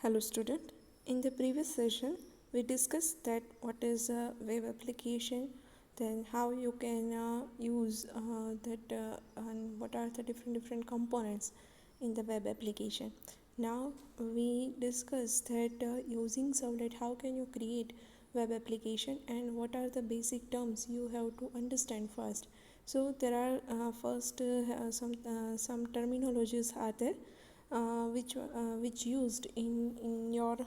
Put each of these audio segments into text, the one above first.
Hello student. In the previous session we discussed that what is a web application, then how you can use that and what are the different components in the web application. Now we discussed that using Servlet how can you create web application and what are the basic terms you have to understand first. So there are first some terminologies are there which used in your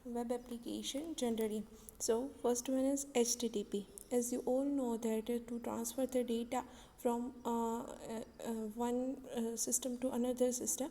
web application generally. So first one is HTTP. As you all know that to transfer the data from one system to another system,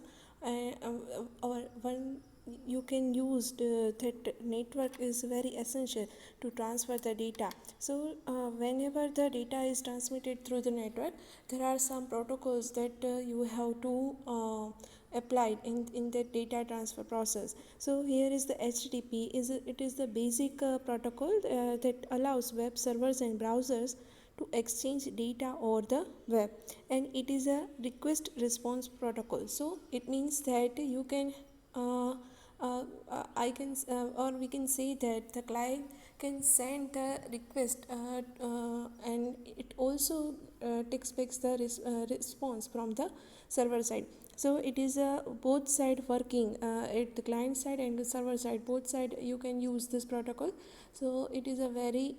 or one you can use that network is very essential to transfer the data. So whenever the data is transmitted through the network, there are some protocols that you have to applied in the data transfer process. So here is the HTTP. It is the basic protocol that allows web servers and browsers to exchange data over the web, and it is a request response protocol. So it means that you can or we can say that the client can send the request and it also takes back the response from the server side. So it is a both side working at the client side and the server side, both side you can use this protocol. So it is a very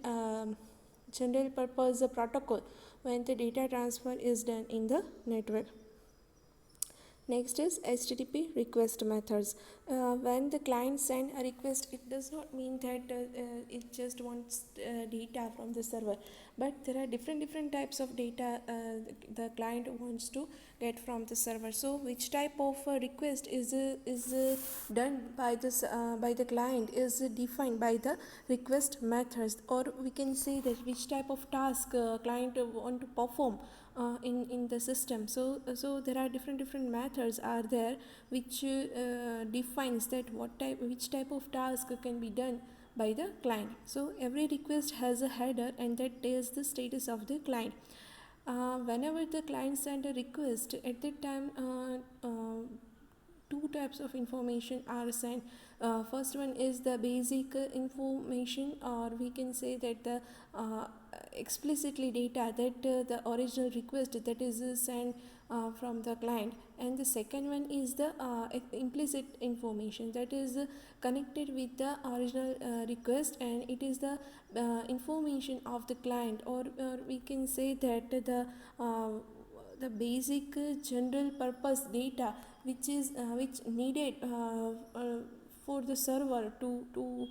general purpose protocol when the data transfer is done in the network. Next is HTTP request methods. When the client send a request, it does not mean that it just wants data from the server, but there are different types of data the client wants to get from the server. So which type of request is done by the client is defined by the request methods, or we can say that which type of task client want to perform in the system. So there are different methods are there which defines that which type of task can be done by the client. So every request has a header and that tells the status of the client. Whenever the client send a request, at that time two types of information are sent. First one is the basic information, or we can say that the explicitly data that the original request that is sent from the client, and the second one is the implicit information that is connected with the original request, and it is the information of the client, or we can say that the basic general purpose data which needed for the server to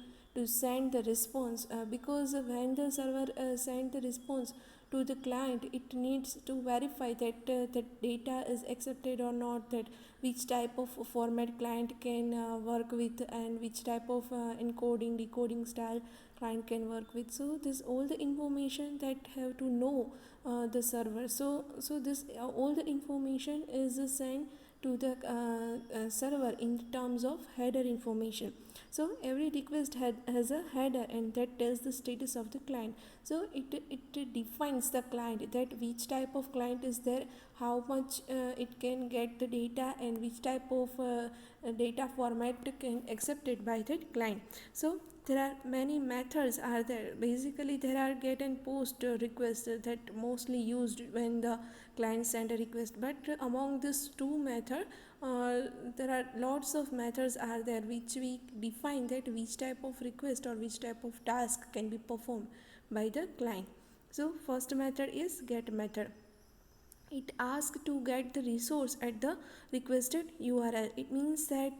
send the response, because when the server send the response to the client, it needs to verify that the data is accepted or not, that which type of format client can work with, and which type of encoding decoding style client can work with. So this all the information that have to know the server. So this all the information is sent to the server in terms of header information. So every request has a header, and that tells the status of the client. So it defines the client, that which type of client is there, how much it can get the data, and which type of data format can accepted by that client. So there are many methods are there. Basically there are get and post requests that mostly used when the client send a request, but among these two method there are lots of methods are there which we define that which type of request or which type of task can be performed by the client. So first method is get method. It asks to get the resource at the requested URL. It means that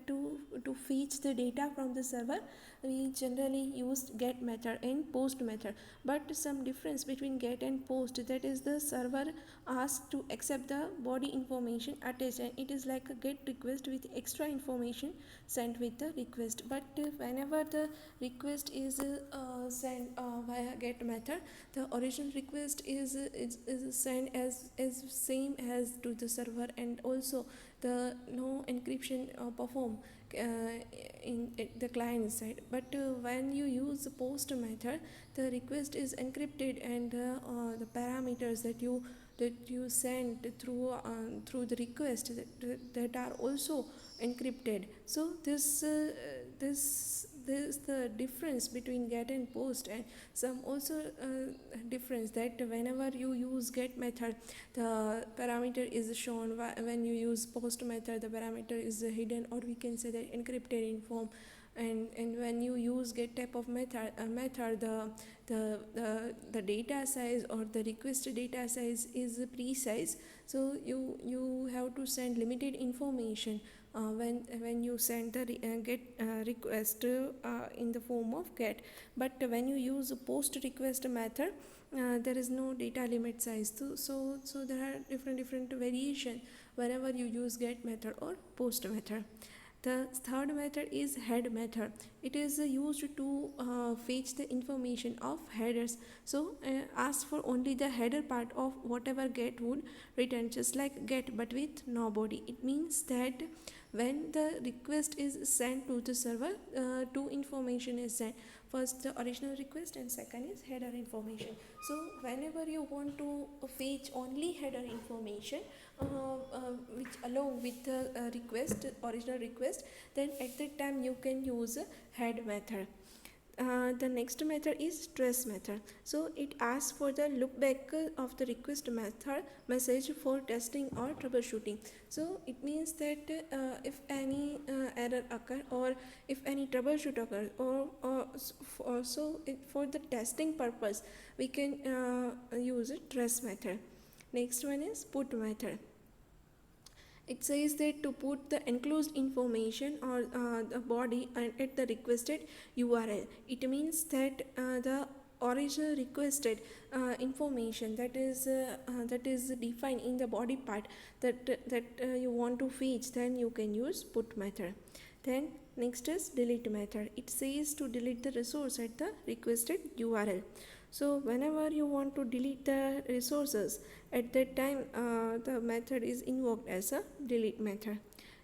to fetch the data from the server, we generally use get method and post method. But some difference between get and post, that is the server asks to accept the body information attached, and it is like a get request with extra information sent with the request. But whenever the request is sent via get method, the original request is sent as same as to the server, and also the no encryption perform in the client side. But when you use the post method, the request is encrypted, and the parameters that you send through the request that are also encrypted. So this the difference between get and post. And some also difference that whenever you use get method, the parameter is shown. When you use post method, the parameter is hidden, or we can say that encrypted in form. And when you use get type of method, the data size or the request data size is precise. So you have to send limited information when you send the get request in the form of get. But when you use post request method, there is no data limit size. So there are different variation whenever you use get method or post method. The third method is head method. It is used to fetch the information of headers. So ask for only the header part of whatever get would return, just like get but with no body. It means that when the request is sent to the server, two information is sent. First the original request, and second is header information. So whenever you want to fetch only header information, which along with the request, original request, then at that time you can use head method. The next method is trace method. So it asks for the loopback of the request method message for testing or troubleshooting. So it means that if any error occur, or if any troubleshoot occurs, or also for the testing purpose, we can use a trace method. Next one is put method. It says that to put the enclosed information or the body at the requested URL. It means that the original requested information that is defined in the body part that you want to fetch, then you can use put method. Then next is delete method. It says to delete the resource at the requested URL. So whenever you want to delete the resources, at that time the method is invoked as a delete method.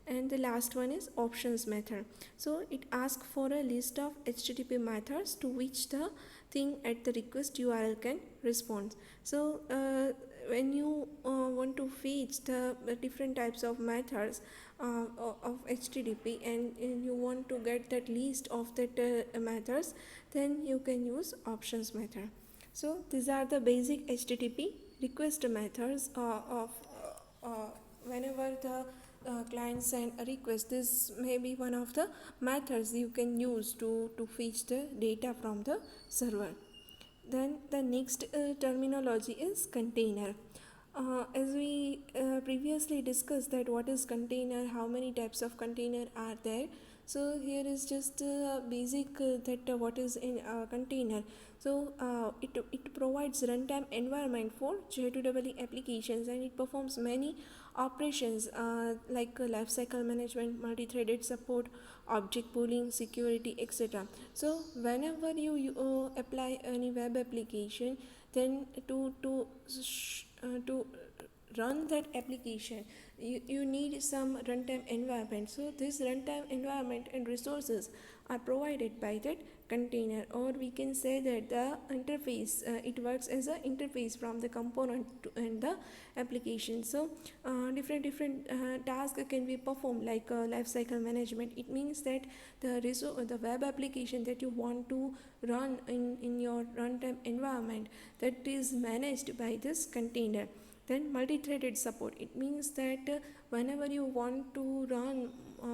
And the last one is options method. So it asks for a list of HTTP methods to which the thing at the request URL can respond. So when you want to fetch the different types of methods of HTTP, and you want to get that list of that methods, then you can use options method. So these are the basic HTTP request methods of whenever the client send a request. This may be one of the methods you can use to fetch the data from the server. Then the next terminology is container. As we previously discussed that what is container, how many types of container are there. So here is just basic that what is in a container. So it provides runtime environment for J2EE applications, and it performs many operations like lifecycle management, multi-threaded support, object pooling, security, etc. So whenever you apply any web application, then to run that application, you need some runtime environment. So this runtime environment and resources are provided by that container, or we can say that the interface, it works as an interface from the component and the application. So different tasks can be performed, like lifecycle management. It means that the web application that you want to run in your runtime environment, that is managed by this container. Then multi-threaded support. It means that whenever you want to run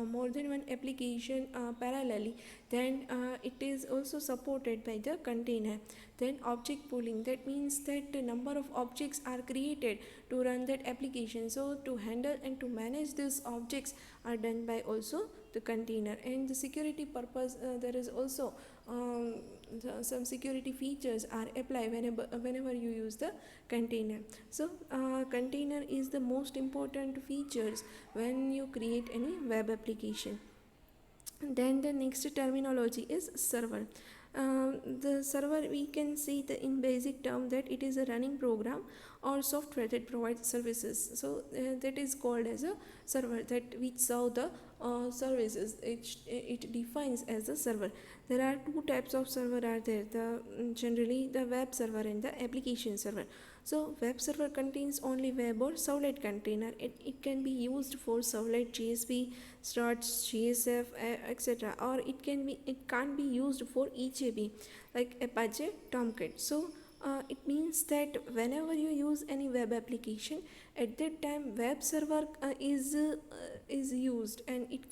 more than one application parallelly, then it is also supported by the container. Then object pooling. That means that the number of objects are created to run that application. So to handle and to manage these objects are done by also the container. And the security purpose, there is also some security features are applied whenever you use the container. So container is the most important features when you create any web application. Then the next terminology is server. The server, we can see the in basic term that it is a running program or software that provides services. So that is called as a server, that which serve the services. It defines as a server. There are two types of server are there. Generally the web server and the application server. So web server contains only web or servlet container. It can be used for servlet, JSP, struts, JSF, etc. Or it can't be used for EJB like Apache Tomcat. So it means that whenever you use any web application, at that time web server is used, and it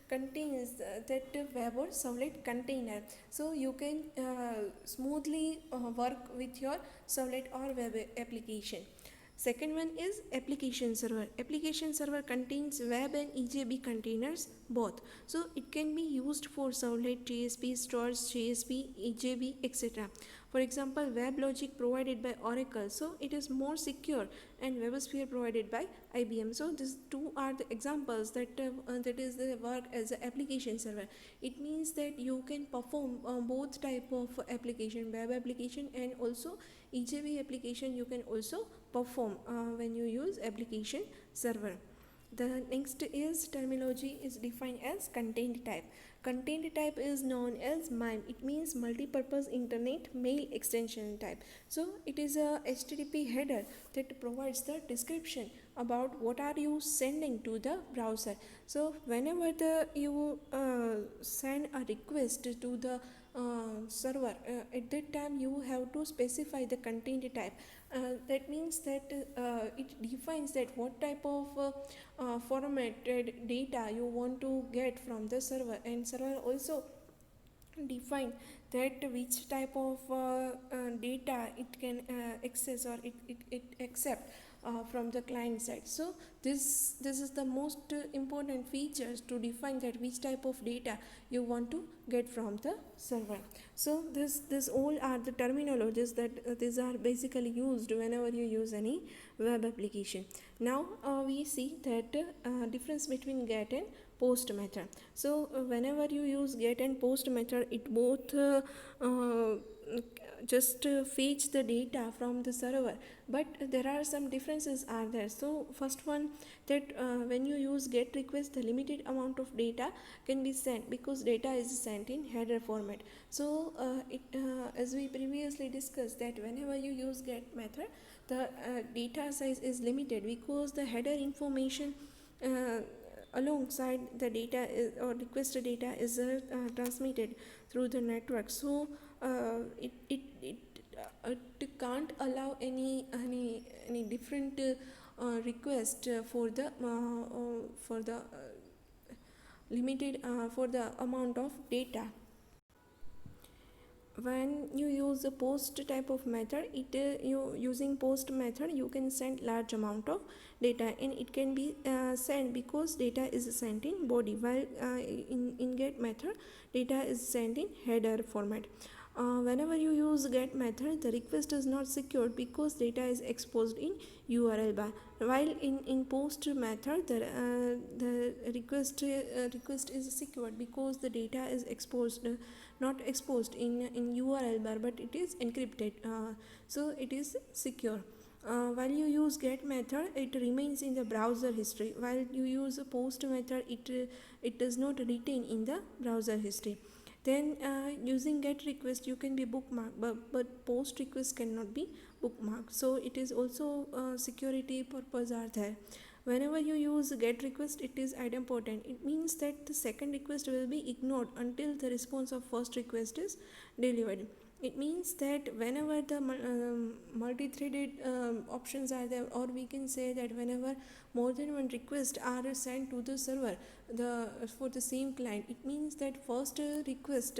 contains that web or servlet container, so you can smoothly work with your servlet or web application. Second one is application server. Application server contains web and EJB containers both. So it can be used for servlet, JSP, stores, JSP, EJB, etc. For example, WebLogic provided by Oracle, so it is more secure, and WebSphere provided by IBM. So these two are the examples that is the work as an application server. It means that you can perform both type of application, web application and also EJB application you can also perform when you use application server. The next is terminology is defined as content type. Content type is known as MIME. It means multi-purpose internet mail extension type. So it is a HTTP header that provides the description about what are you sending to the browser. So whenever you send a request to the server, at that time you have to specify the content type. That means that it defines that what type of formatted data you want to get from the server, and server also define that which type of data it can access, or it accept from the client side. So this is the most important features to define that which type of data you want to get from the server. So this all are the terminologies that these are basically used whenever you use any web application. Now we see that difference between GET and POST method. So whenever you use GET and POST method, it both just fetch the data from the server, but there are some differences are there. So first one, that when you use GET request, the limited amount of data can be sent because data is sent in header format. So as we previously discussed, that whenever you use GET method, the data size is limited because the header information alongside the data or requested data is transmitted through the network. So it can't allow any different request for the limited for the amount of data. When you use a post type of method, you using post method, you can send large amount of data, and it can be sent because data is sent in body, while in get method data is sent in header format. Whenever you use get method, the request is not secured because data is exposed in URL bar, while in post method the request is secured because the data is exposed not exposed in URL bar, but it is encrypted, so it is secure. While you use get method, it remains in the browser history, while you use a post method, it does not retain in the browser history. Then using get request, you can be bookmarked, but post request cannot be bookmarked, so it is also security purpose are there. Whenever you use get request, it is idempotent. It means that the second request will be ignored until the response of first request is delivered. It means that whenever the multi-threaded options are there, or we can say that whenever more than one request are sent to the server for the same client, it means that first request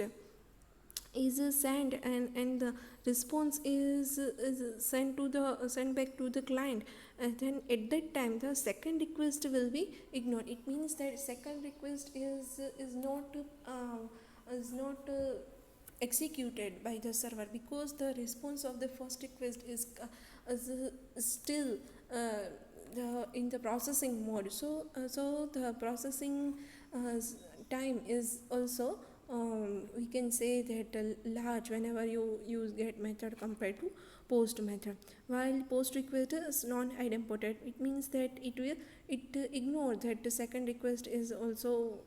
is sent, and the response is sent back to the client, and then at that time the second request will be ignored. It means that second request is not executed by the server because the response of the first request is still in the processing mode. So the processing time is also we can say that large whenever you use get method compared to post method. While post request is non-idempotent, it means that it ignore that the second request is also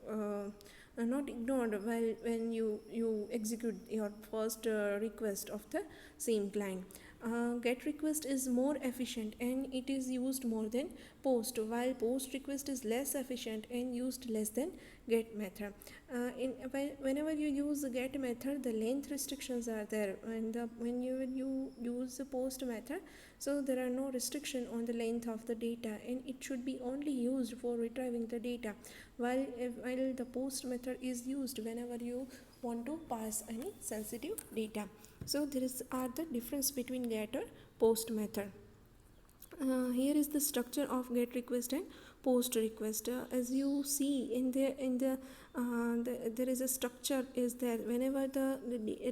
not ignored while when you execute your first request of the same client. Get request is more efficient and it is used more than post, while post request is less efficient and used less than get method. Whenever you use the get method, the length restrictions are there, and when you use the post method, so there are no restriction on the length of the data, and it should be only used for retrieving the data, while the post method is used whenever you want to pass any sensitive data. So there are the difference between get or post method. Here is the structure of get request and post request. As you see there is a structure is there whenever the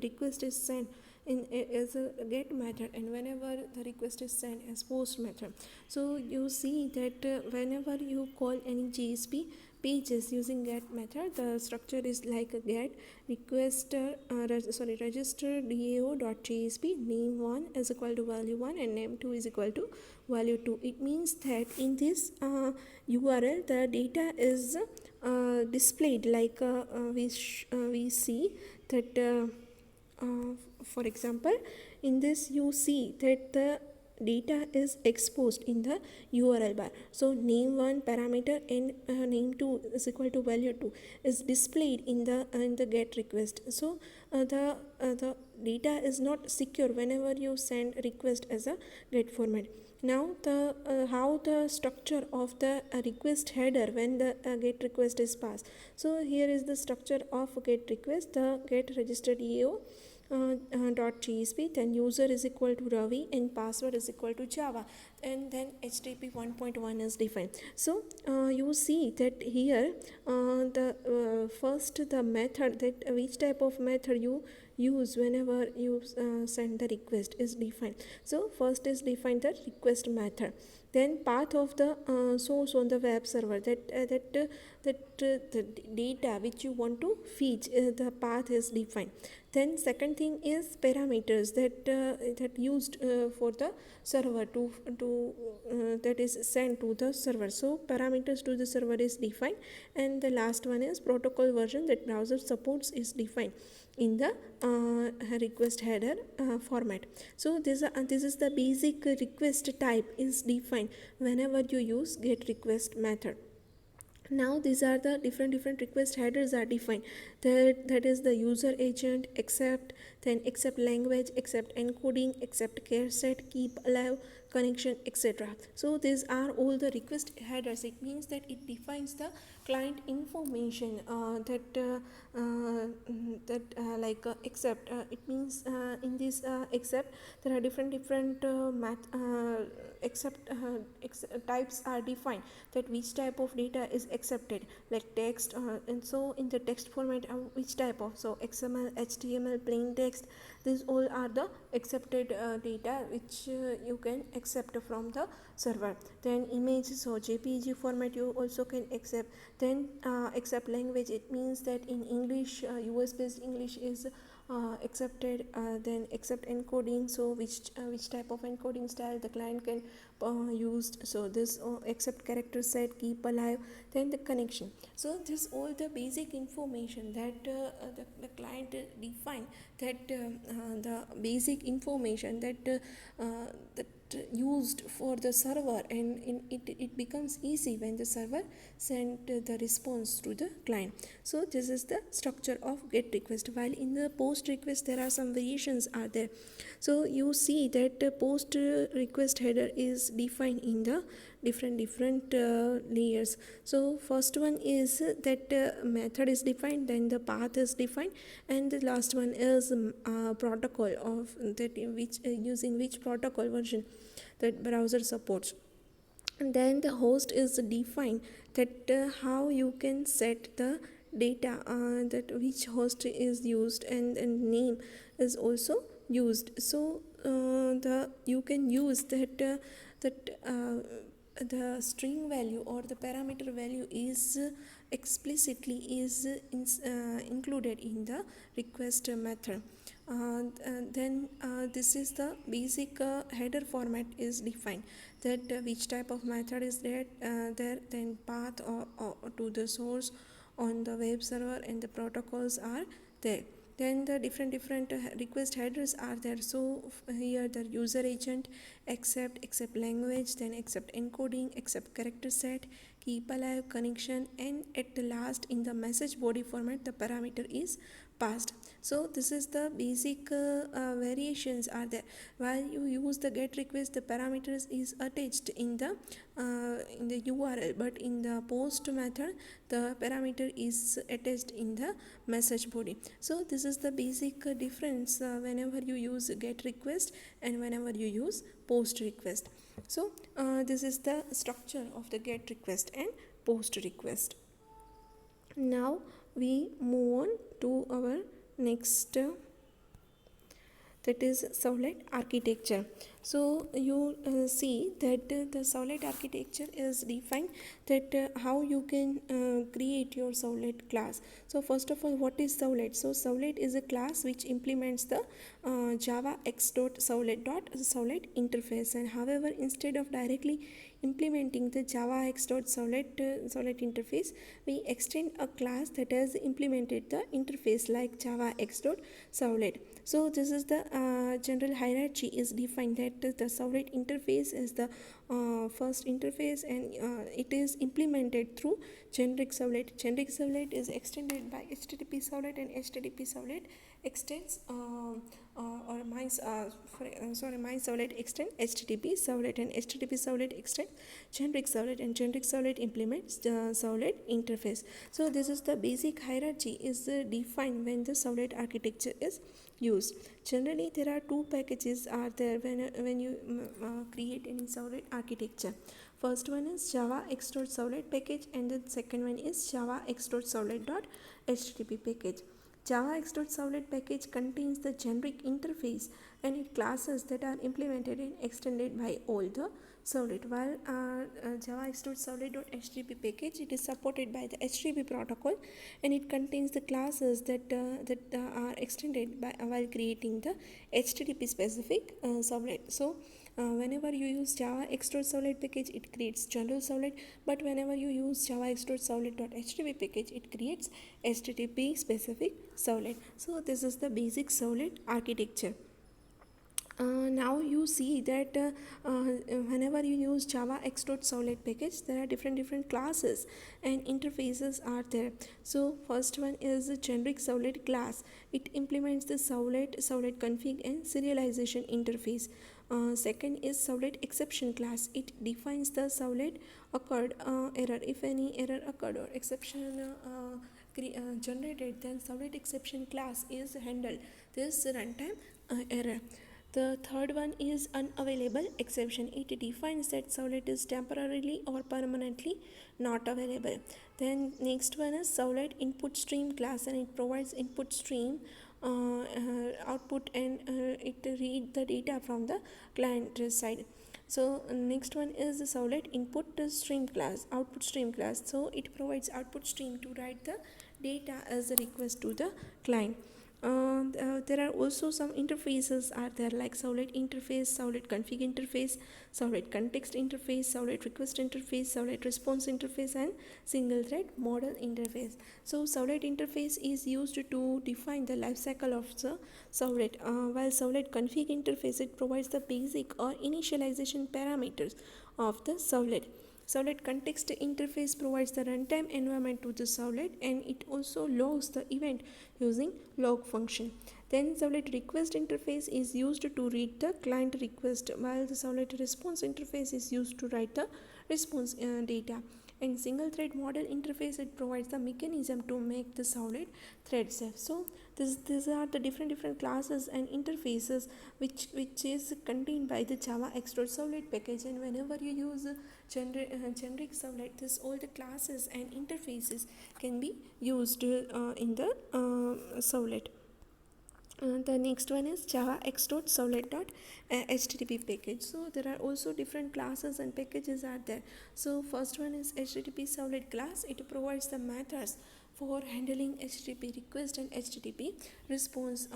request is sent in as a get method, and whenever the request is sent as post method. So you see that whenever you call any GSP pages using get method, the structure is like a get request register dao.jsp name1 is equal to value1 and name2 is equal to value2. It means that in this URL the data is displayed like we see that for example, in this you see that the data is exposed in the URL bar. So name1 parameter and name2 is equal to value2 is displayed in the get request. So the data is not secure whenever you send request as a get format. Now the how the structure of the request header when the get request is passed. So here is the structure of get request. The get registered EO .jsp, then user is equal to Ravi and password is equal to Java, and then HTTP 1.1 is defined. So you see that here the first the method that which type of method you use whenever you send the request is defined. So first is defined the request method, then path of the source on the web server, the data which you want to feed, the path is defined. Then second thing is parameters that used for the server to that is sent to the server. So parameters to the server is defined, and the last one is protocol version that browser supports is defined in the request header format. So this is the basic request type is defined whenever you use get request method. Now these are the different request headers are defined, that is the user agent, accept, then accept language, accept encoding, accept care set, keep alive, connection, etc. So these are all the request headers. It means that it defines the client information like accept. It means in this accept there are different accept types are defined, that which type of data is accepted, like text, and so in the text format which type of, so XML, HTML, plain text, these all are the accepted data which you can accept from the server. Then image, so JPG format you also can accept. Then accept language, it means that in English US based English is accepted. Then accept encoding, so which type of encoding style the client can used, so this accept character set, keep alive. Then the connection, so this all the basic information that the client define, that the basic information that used for the server, and it becomes easy when the server sent the response to the client. So this is the structure of get request, while in the post request there are some variations are there. So you see that the post request header is defined in the different layers. So first one is that method is defined, then the path is defined, and the last one is protocol of that which using which protocol version that browser supports. And then the host is defined, that how you can set the data, that which host is used, and name is also used. So the you can use that the string value or the parameter value is explicitly is included in the request method. Then this is the basic header format is defined, that which type of method is there, then path or to the source on the web server, and the protocols are there. Then the different request headers are there. So here the user agent, accept language, then accept encoding, accept character set, keep alive, connection, and at the last in the message body format the parameter is passed. So this is the basic variations are there. While you use the get request, the parameters is attached in the URL, but in the post method the parameter is attached in the message body. So this is the basic difference whenever you use get request and whenever you use post request. So this is the structure of the get request and post request. Now we move on to our next that is servlet architecture. So you see that the servlet architecture is defined that how you can create your servlet class. So first of all, what is servlet? So servlet is a class which implements the java x.servlet interface, and however instead of directly implementing the java x.servlet interface, we extend a class that has implemented the interface like java x.servlet. So this is the general hierarchy is defined that the servlet interface is the first interface, and it is implemented through generic servlet. Generic servlet is extended by http servlet, and http servlet extends or my servlet extend http servlet, and http servlet extend generic servlet, and generic servlet implements the servlet interface. So this is the basic hierarchy is defined when the servlet architecture is used. Generally there are two packages are there when you create any servlet architecture. First one is java x.servlet package, and the second one is java x.servlet.http package. Java x.servlet package contains the generic interface and its classes that are implemented and extended by all the servlet, while java x.servlet.http package, it is supported by the HTTP protocol, and it contains the classes that are extended by while creating the HTTP specific servlet. So whenever you use java x.servlet package, it creates general servlet, but whenever you use java x.servlet.http package, it creates HTTP specific servlet. So this is the basic servlet architecture. Now you see that whenever you use java x.servlet package, there are different classes and interfaces are there. So first one is a generic servlet class. It implements the servlet config and serialization interface. Second is servlet exception class. It defines the servlet occurred error. If any error occurred or exception generated, then servlet exception class is handled this runtime error. The third one is unavailable exception. It defines that servlet is temporarily or permanently not available. Then next one is servlet input stream class, and it provides input stream output, and it read the data from the client side. So next one is the servlet input stream class, output stream class. So it provides output stream to write the data as a request to the client. There are also some interfaces are there like servlet interface, servlet config interface, servlet context interface, servlet request interface, servlet response interface, and single thread model interface. So servlet interface is used to define the lifecycle of the servlet, while servlet config interface, it provides the basic or initialization parameters of the servlet. Servlet context interface provides the runtime environment to the servlet, and it also logs the event using log function. Then servlet request interface is used to read the client request, while the servlet response interface is used to write the response data. And single thread model interface, it provides the mechanism to make the servlet thread safe. So these are the different classes and interfaces which is contained by the java x.servlet package, and whenever you use generic servlet, this all the classes and interfaces can be used in the servlet. The next one is java x.servlet.http package. So there are also different classes and packages are there. So first one is http servlet class. It provides the methods for handling HTTP request and HTTP response.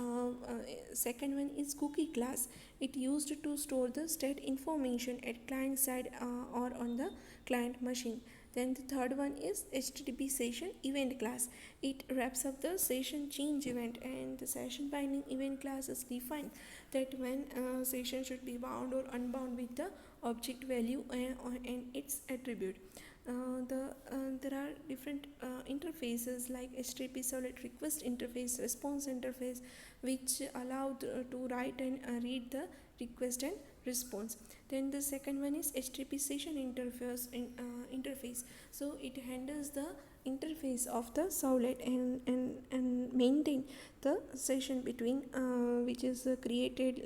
Second one is cookie class. It used to store the state information at client side or on the client machine. Then the third one is HTTP session event class. It wraps up the session change event, and the session binding event class is defined that when a session should be bound or unbound with the object value and its attribute. There are different interfaces like HTTP Solid request interface, response interface, which allow to write and read the request and response. Then the second one is HTTP session interface. So it handles the interface of the Solid and maintain the session between which is created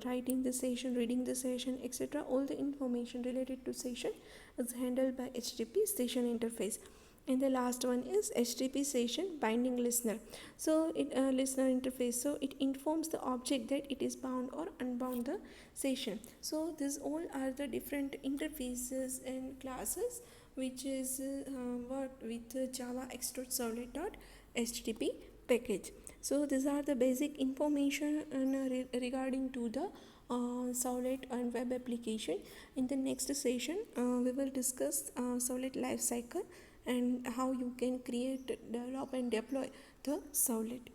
writing the session, reading the session, etc. All the information related to session is handled by HTTP session interface. And the last one is HTTP session binding listener. So it listener interface. So it informs the object that it is bound or unbound the session. So these all are the different interfaces and classes which is worked with Java X.Solid.http package. So these are the basic information regarding to the Solid and web application. In the next session, we will discuss Solid lifecycle and how you can create, develop and deploy the Solid.